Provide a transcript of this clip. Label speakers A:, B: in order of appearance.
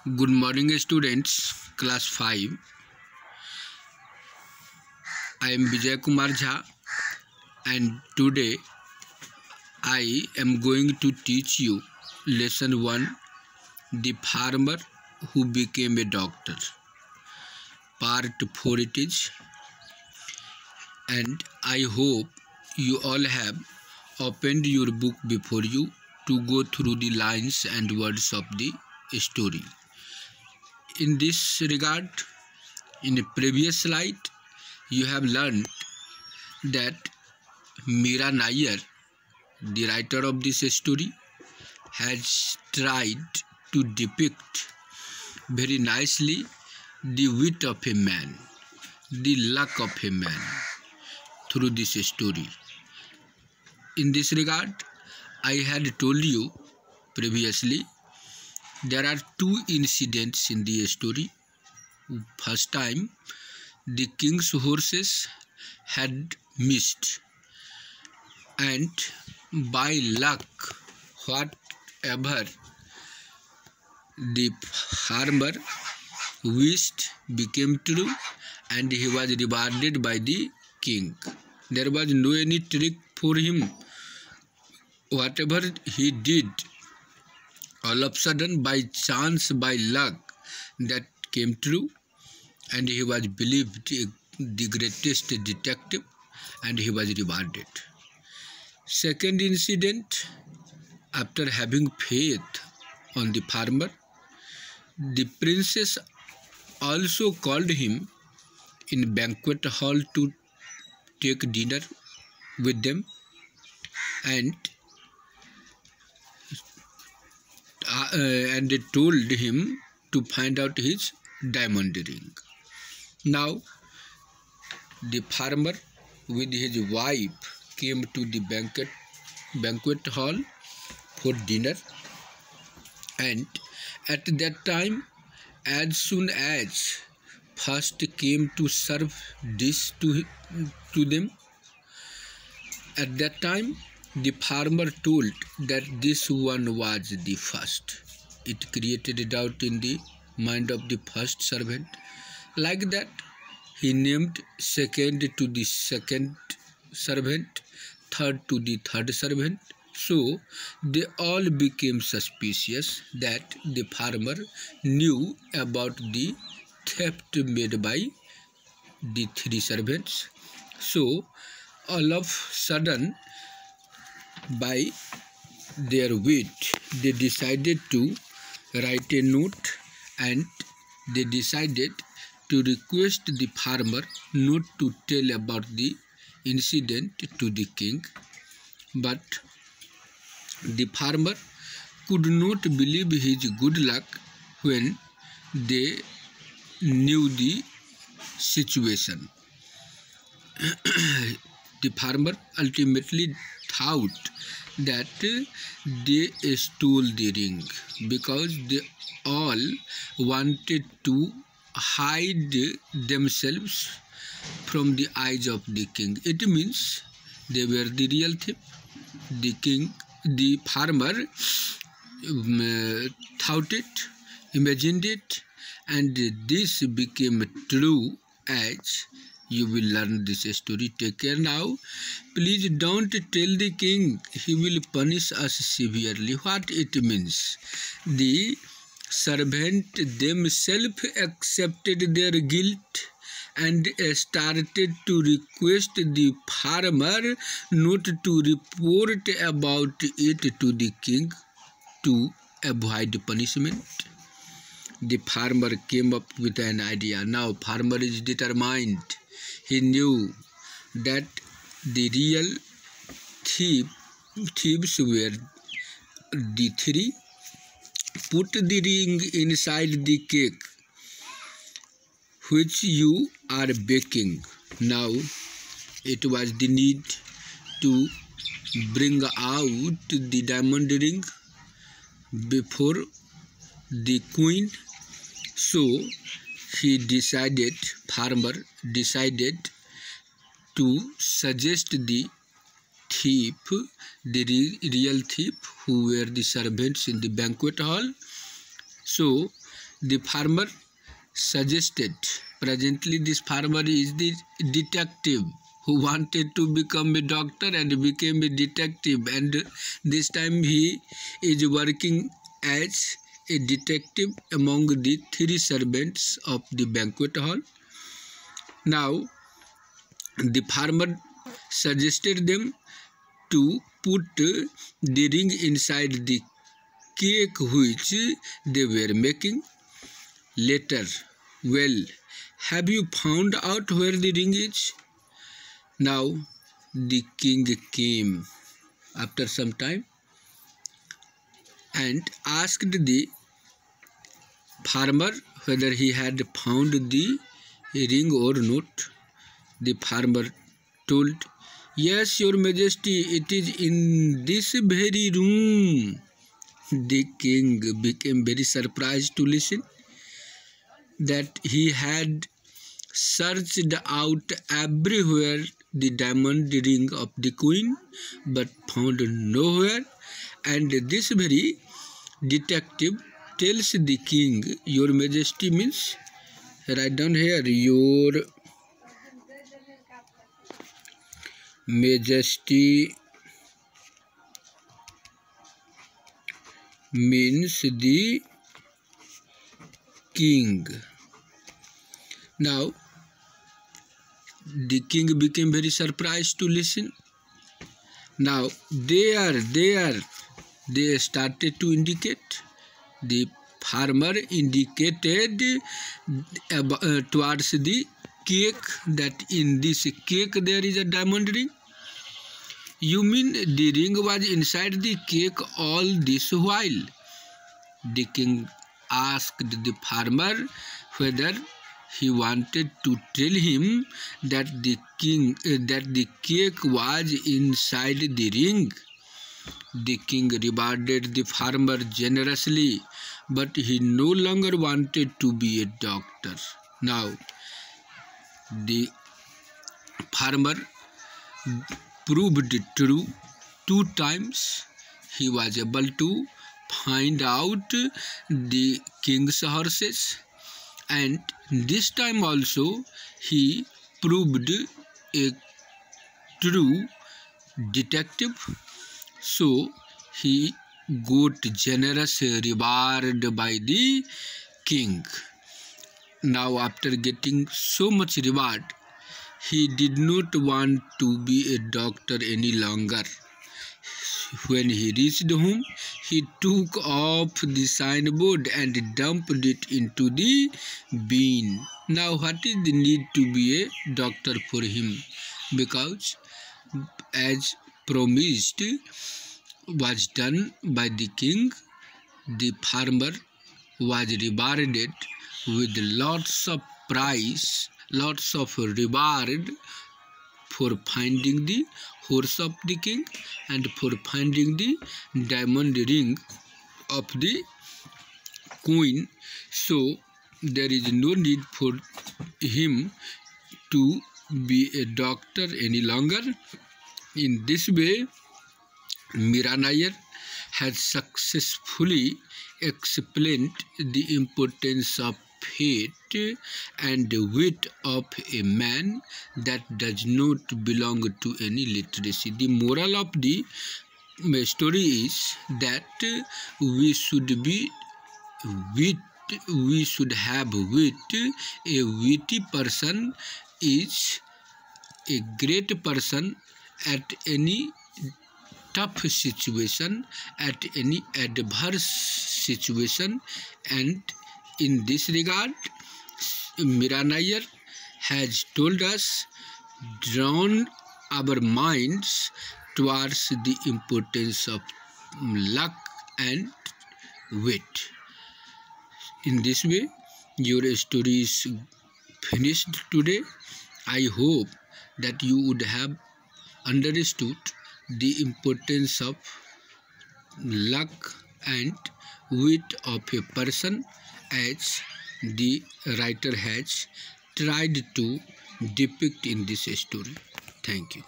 A: Good morning, students. Class 5. I am Vijay Kumar Jha, and today I am going to teach you lesson 1, The Farmer Who Became a Doctor. Part 4 it is, and I hope you all have opened your book before you to go through the lines and words of the story. In this regard, in the previous slide, you have learned that Meera Nair, the writer of this story, has tried to depict very nicely the wit of a man, the luck of a man through this story. In this regard, I had told you previously there are two incidents in the story. First time, the king's horses had missed, and by luck, whatever the farmer wished became true, and he was rewarded by the king. There was no any trick for him. Whatever he did, all of a sudden, by chance, by luck, that came true, and he was believed the greatest detective, and he was rewarded. Second incident, after having faith on the farmer, the princess also called him in banquet hall to take dinner with them, and they told him to find out his diamond ring. Now, the farmer with his wife came to the banquet hall for dinner, and at that time, as soon as first came to serve dish to them, at that time the farmer told that this one was the first. It created a doubt in the mind of the first servant. Like that, he named second to the second servant, third to the third servant. So they all became suspicious that the farmer knew about the theft made by the three servants. So all of a sudden, by their wit, they decided to write a note, and they decided to request the farmer not to tell about the incident to the king. But the farmer could not believe his good luck when they knew the situation. The farmer ultimately thought that they stole the ring because they all wanted to hide themselves from the eyes of the king. It means they were the real thief. The farmer thought it, imagined it, and this became true as you will learn this story. Take care now. Please don't tell the king. He will punish us severely. What it means? The servant themselves accepted their guilt and started to request the farmer not to report about it to the king to avoid punishment. The farmer came up with an idea. Now farmer is determined. He knew that the real thieves were the three. Put the ring inside the cake which you are baking. Now it was the need to bring out the diamond ring before the queen. So farmer decided to suggest the thief, the real thief, who were the servants in the banquet hall. So the farmer suggested. Presently, this farmer is the detective who wanted to become a doctor and became a detective, and this time he is working as a detective among the 3 servants of the banquet hall. Now, the farmer suggested them to put the ring inside the cake which they were making. Later, well, have you found out where the ring is? Now, the king came after some time and asked the farmer whether he had found the ring or not. The farmer told, "Yes, Your Majesty, it is in this very room." The king became very surprised to listen that he had searched out everywhere the diamond ring of the queen, but found nowhere. And this very detective tells the king, "Your Majesty" means, write down here, Your Majesty means the king. Now, the king became very surprised to listen. Now, they started to indicate. The farmer indicated towards the cake, that in this cake there is a diamond ring. You mean the ring was inside the cake all this while? The king asked the farmer whether he wanted to tell him that the cake was inside the ring. The king rewarded the farmer generously, but he no longer wanted to be a doctor. Now, the farmer proved it true 2 times. He was able to find out the king's horses, and this time also he proved a true detective. So he got generous reward by the king. Now, after getting so much reward, he did not want to be a doctor any longer. When he reached home, he took off the signboard and dumped it into the bin. Now, what is the need to be a doctor for him? Because, as promised was done by the king, the farmer was rewarded with lots of prize, lots of reward for finding the horse of the king and for finding the diamond ring of the queen. So there is no need for him to be a doctor any longer. In this way, Meera Nair has successfully explained the importance of faith and wit of a man that does not belong to any literacy. The moral of the story is that we should be wit. We should have wit. A witty person is a great person at any tough situation, at any adverse situation, and in this regard, Meera Nair has told us, drawn our minds towards the importance of luck and wit. In this way, your story is finished today. I hope that you would have understood the importance of luck and wit of a person as the writer has tried to depict in this story. Thank you.